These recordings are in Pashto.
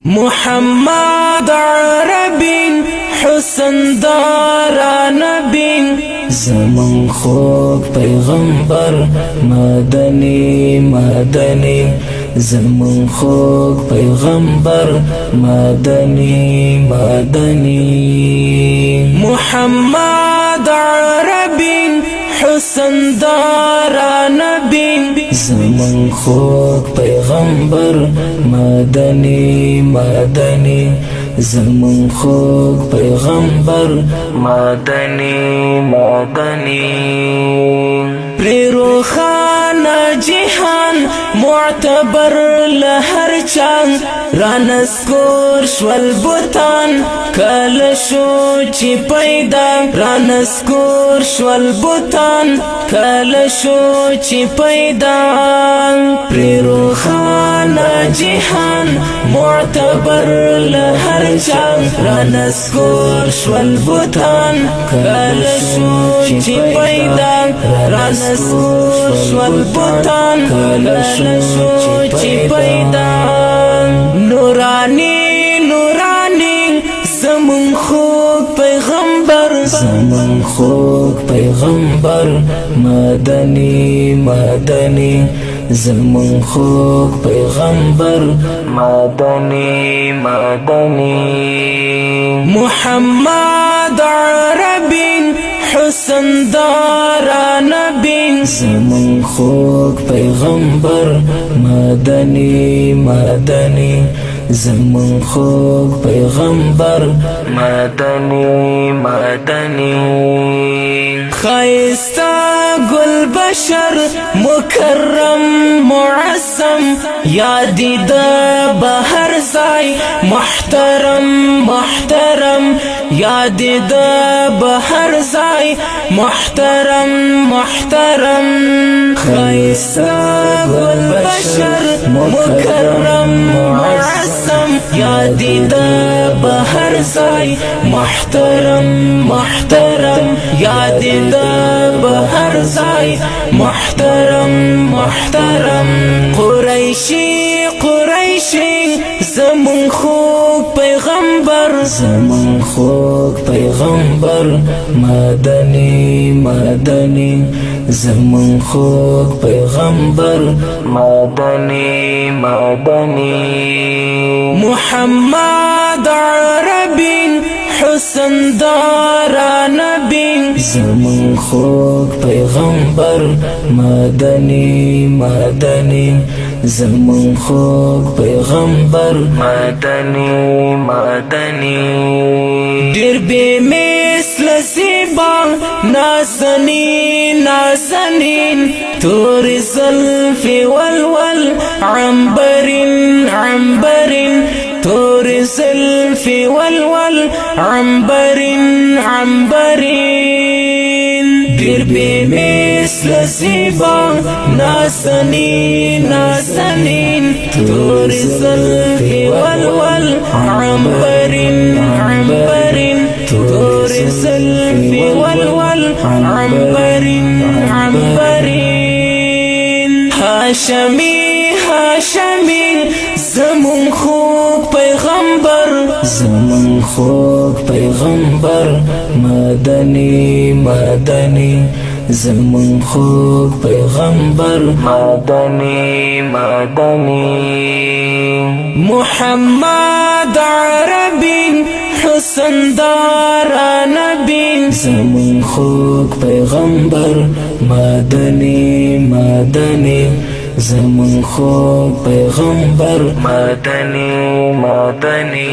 محمد عربی حسن دارا نبی زمان خوب پیغمبر مدنی مدنی زمان خوب پیغمبر مدنی مدنی محمد عربی حسن دارا نبی زمان خوب پیغمبر مدنی مدنی زمان خوب پیغمبر مدنی مدنی پریرو خانه جهان معتبر لهر چان رانسکور شول بوتان کل شو چی پیدا رانسکور شول بوتان کل شو چی پیدا پریرو خانه جهان معتبر لهر چان رانسکور شول بوتان کل شو چی پیدا رانسکور شول بوتان کل شو چی پیدا نورانی نورانی زمان خوب پیغمبر زمان خوب پیغمبر مدنی مدنی زمان خوب پیغمبر مدنی مدنی محمد عربی حسن دارا نبی زمان خوب پیغمبر مدنی مدنی زمان خوب پیغمبر مدنی مدنی خیستا گل بشر مکرم معظم یادی دا بهر زای محترم محترم یادی دا بهر زای محترم محترم خیستا گل بشر مکرم معظم یادی دا بهر زای محترم محترم یادی دا بهر زای محترم محترم قریشی قریشی زمان خوب پیغمبر زمان خوب پیغمبر مدنی مدنی زمان خوب پیغمبر مدنی مدنی محمد عربی حسن دارا نبی زمان خوب پیغمبر مدنی مدنی زمان خوب پیغمبر مدنی مدنی دیر بی مثل زیبا نازنین نازنین تور زلفی والول عنبرین عنبرین تور زلفی والول عنبرین عنبرین دیر بی مثل زیبا نازنین نازنین تور زلفی والول عنبرین عنبرین تور زلفی والول عنبرین عنبرین هاشمی هاشمی زمان خوب پیغمبر زمان خوب پیغمبر مدنی مدنی زمان خوب پیغمبر مدنی مدنی محمد عربی حسن دارا نبی زمان خوب پیغمبر مدنی مدنی زمان خوب پیغمبر مدنی مدنی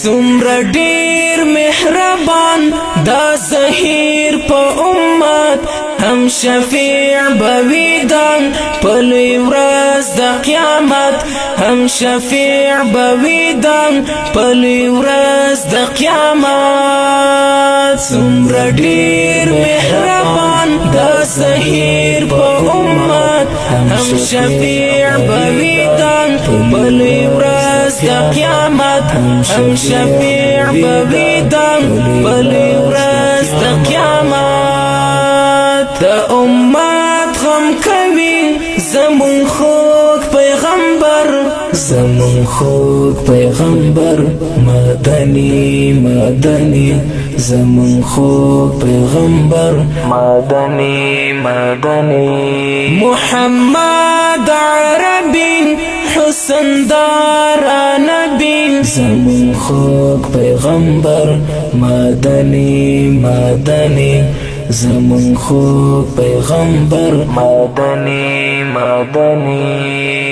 څومره ډیر مهربان دا ظهیر په امت هم شفیع بویدان په لوی ورځ د قیامت هم شفیع بویدان په لوی ورځ د قیامت څومره ډیر مهربان دا ظهیر په امت هم شفیع بویدان په لوی ورځ د قیامت هم شفیع بویدان په لوی ورځ د قیامت د امت غم کوي زمون خوږ پیغمبر زمون خوږ پیغمبر مدني مدني زمون خوږ پیغمبر مدني مدني محمد عربي حسن دار نبی زمون خوږ پیغمبر مدني مدني زمون خوږ پیغمبر مدني مدني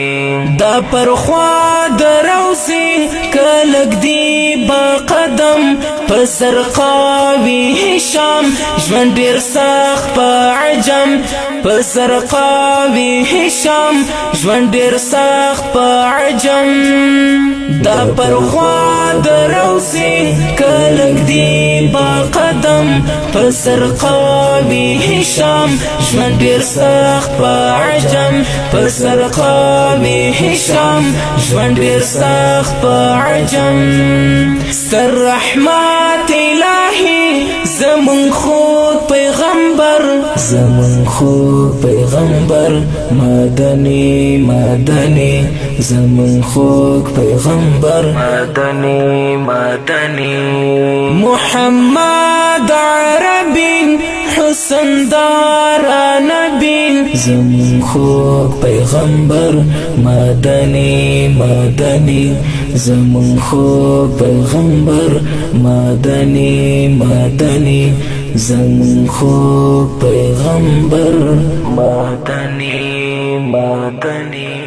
دا پرخوا دروسی کلک دی با قدم پسر قاوی هشام ژوند ډیر سخت په عجم پسر قاوی هشام ژوند ډیر سخت په عجم دا پرخوا دروسی کلک دی با قدم پسر قاوی هشام ژوند ډیر سخت په عجم پسر قاوی هشام ژوند ډیر سخت په عجم ستر رحمت الهی زمون خوږ پیغمبر زمون خوږ پیغمبر مدني مدني زمون خوږ پیغمبر مدني مدني محمد عربي حسن دار نبی زمون خوږ پیغمبر مدني مدني زمون خوږ پیغمبر مدني مدني زمون خوږ پیغمبر مدني مدني